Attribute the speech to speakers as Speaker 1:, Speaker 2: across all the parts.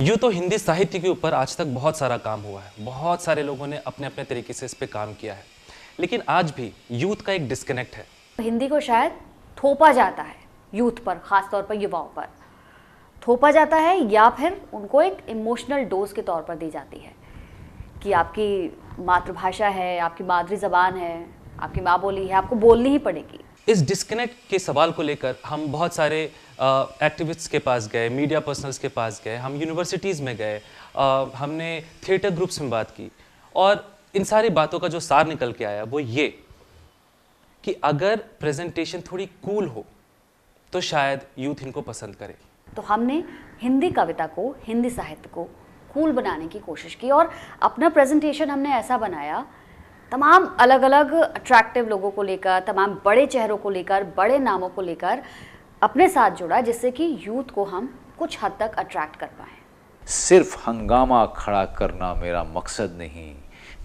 Speaker 1: यूँ तो हिंदी साहित्य के ऊपर आज तक बहुत सारा काम हुआ है, बहुत सारे लोगों ने अपने अपने तरीके से इस पे काम किया है, लेकिन आज भी यूथ का एक डिस्कनेक्ट है।
Speaker 2: हिंदी को शायद थोपा जाता है यूथ पर, खासतौर पर युवाओं पर थोपा जाता है, या फिर उनको एक इमोशनल डोज के तौर पर दी जाती है कि आपकी मातृभाषा है, आपकी मादरी ज़बान है, आपकी माँ बोली है, आपको बोलनी ही पड़ेगी।
Speaker 1: इस डिस्कनेक्ट के सवाल को लेकर हम बहुत सारे एक्टिविस्ट्स के पास गए, मीडिया पर्सनल्स के पास गए, हम यूनिवर्सिटीज़ में गए, हमने थिएटर ग्रुप्स में बात की, और इन सारी बातों का जो सार निकल के आया वो ये कि अगर प्रेजेंटेशन थोड़ी कूल हो तो शायद यूथ इनको पसंद करे।
Speaker 2: तो हमने हिंदी कविता को, हिंदी साहित्य को कूल बनाने की कोशिश की और अपना प्रेजेंटेशन हमने ऐसा बनाया, तमाम अलग अलग अट्रैक्टिव लोगों को लेकर, तमाम बड़े चेहरों को लेकर, बड़े नामों को लेकर अपने साथ जुड़ा, जिससे कि यूथ को हम कुछ हद तक अट्रैक्ट कर पाएँ।
Speaker 3: सिर्फ हंगामा खड़ा करना मेरा मकसद नहीं,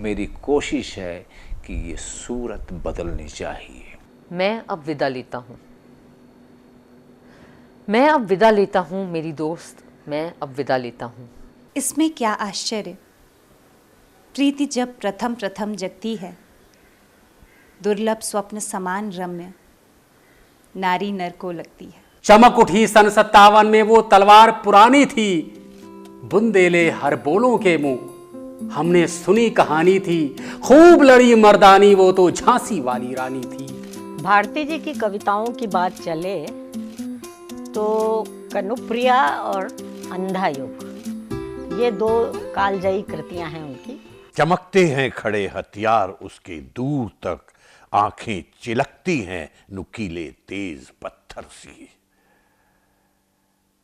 Speaker 3: मेरी कोशिश है कि ये सूरत बदलनी चाहिए।
Speaker 4: मैं अब विदा लेता हूँ, मैं अब विदा लेता हूँ मेरी दोस्त, मैं अब विदा लेता हूँ।
Speaker 5: इसमें क्या आश्चर्य, प्रीति जब प्रथम प्रथम जगती है, दुर्लभ स्वप्न समान रम्य नारी नर को लगती है।
Speaker 6: चमक उठी सन 57 में वो तलवार पुरानी थी, बुंदेले हर बोलों के मुंह हमने सुनी कहानी थी, खूब लड़ी मर्दानी वो तो झांसी वाली रानी थी।
Speaker 7: भारती जी की कविताओं की बात चले तो कनुप्रिया और अंधा युग, ये दो कालजयी कृतियां हैं उनकी।
Speaker 8: चमकते हैं खड़े हथियार उसके दूर तक, आंखें चिलकती हैं नुकीले तेज पत्थर सी,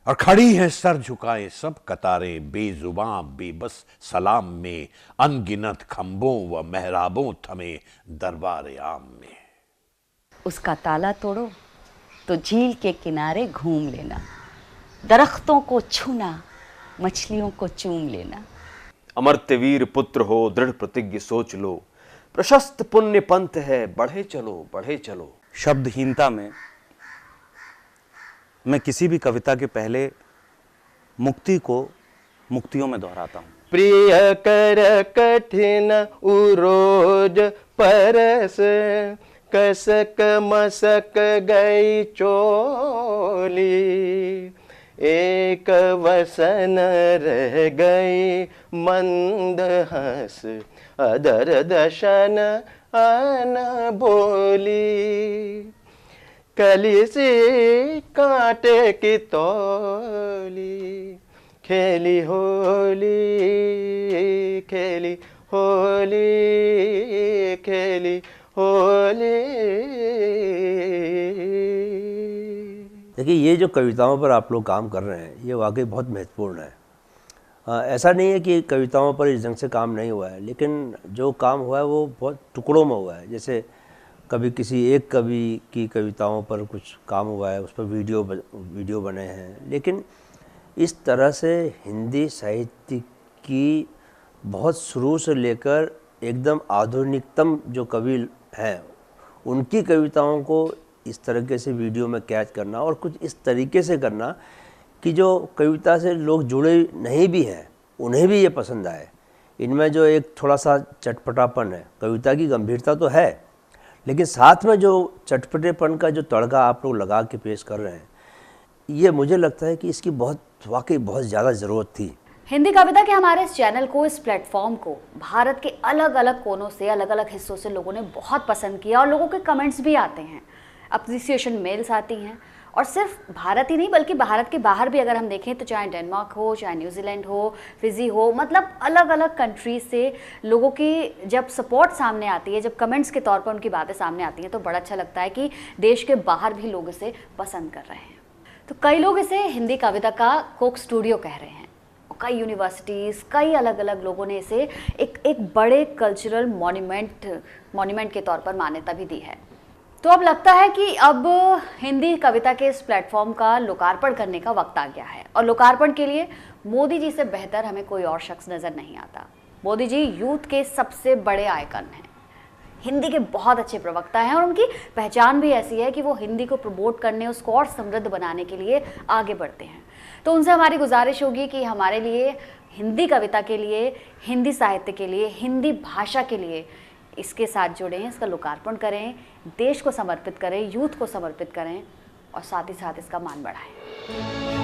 Speaker 8: और खड़ी हैं सर झुकाए सब कतारें बेजुबां बेबस सलाम में, अनगिनत खंभों व मेहराबों थमे दरबार आम में।
Speaker 9: उसका ताला तोड़ो तो झील के किनारे घूम लेना, दरख्तों को छूना, मछलियों को चूम लेना।
Speaker 10: अमर्त्यवीर पुत्र हो दृढ़ प्रतिज्ञ सोच लो, प्रशस्त पुण्य पंथ है बढ़े चलो बढ़े चलो।
Speaker 11: शब्दहीनता में मैं किसी भी कविता के पहले मुक्ति को मुक्तियों में दोहराता हूँ।
Speaker 12: प्रिय कर कठिन उरोज परस, कसक मसक गई चोली, एक वसन रह गई मंद हंस, अदर दशन अन बोली, कली सी कांटे की तौली, खेली होली खेली होली खेली होली।
Speaker 13: देखिए, ये जो कविताओं पर आप लोग काम कर रहे हैं ये वाकई बहुत महत्वपूर्ण है। ऐसा नहीं है कि कविताओं पर इस ढंग से काम नहीं हुआ है, लेकिन जो काम हुआ है वो बहुत टुकड़ों में हुआ है। जैसे कभी किसी एक कवि की कविताओं पर कुछ काम हुआ है, उस पर वीडियो बने हैं, लेकिन इस तरह से हिंदी साहित्य की बहुत शुरू से लेकर एकदम आधुनिकतम जो कवि हैं उनकी कविताओं को इस तरीके से वीडियो में कैच करना और कुछ इस तरीके से करना कि जो कविता से लोग जुड़े नहीं भी हैं उन्हें भी ये पसंद आए। इनमें जो एक थोड़ा सा चटपटापन है, कविता की गंभीरता तो है, लेकिन साथ में जो चटपटेपन का जो तड़का आप लोग लगा के पेश कर रहे हैं, ये मुझे लगता है कि इसकी वाकई बहुत ज़्यादा ज़रूरत थी।
Speaker 2: हिंदी कविता के हमारे इस चैनल को, इस प्लेटफॉर्म को भारत के अलग अलग कोनों से, अलग अलग हिस्सों से लोगों ने बहुत पसंद किया और लोगों के कमेंट्स भी आते हैं, अप्रिसिएशन मेल्स आती हैं। और सिर्फ भारत ही नहीं बल्कि भारत के बाहर भी अगर हम देखें तो चाहे डेनमार्क हो, चाहे न्यूजीलैंड हो, फिजी हो, मतलब अलग अलग कंट्रीज से लोगों की जब सपोर्ट सामने आती है, जब कमेंट्स के तौर पर उनकी बातें सामने आती हैं तो बड़ा अच्छा लगता है कि देश के बाहर भी लोग इसे पसंद कर रहे हैं। तो कई लोग इसे हिंदी कविता का कोक स्टूडियो कह रहे हैं, कई यूनिवर्सिटीज़, कई अलग अलग लोगों ने इसे एक बड़े कल्चरल मॉन्यूमेंट के तौर पर मान्यता भी दी है। तो अब लगता है कि अब हिंदी कविता के इस प्लेटफॉर्म का लोकार्पण करने का वक्त आ गया है, और लोकार्पण के लिए मोदी जी से बेहतर हमें कोई और शख्स नज़र नहीं आता। मोदी जी यूथ के सबसे बड़े आइकन हैं, हिंदी के बहुत अच्छे प्रवक्ता हैं और उनकी पहचान भी ऐसी है कि वो हिंदी को प्रमोट करने, उसको और समृद्ध बनाने के लिए आगे बढ़ते हैं। तो उनसे हमारी गुजारिश होगी कि हमारे लिए, हिंदी कविता के लिए, हिंदी साहित्य के लिए, हिंदी भाषा के लिए इसके साथ जुड़ें, इसका लोकार्पण करें, देश को समर्पित करें, यूथ को समर्पित करें और साथ ही साथ इसका मान बढ़ाएं।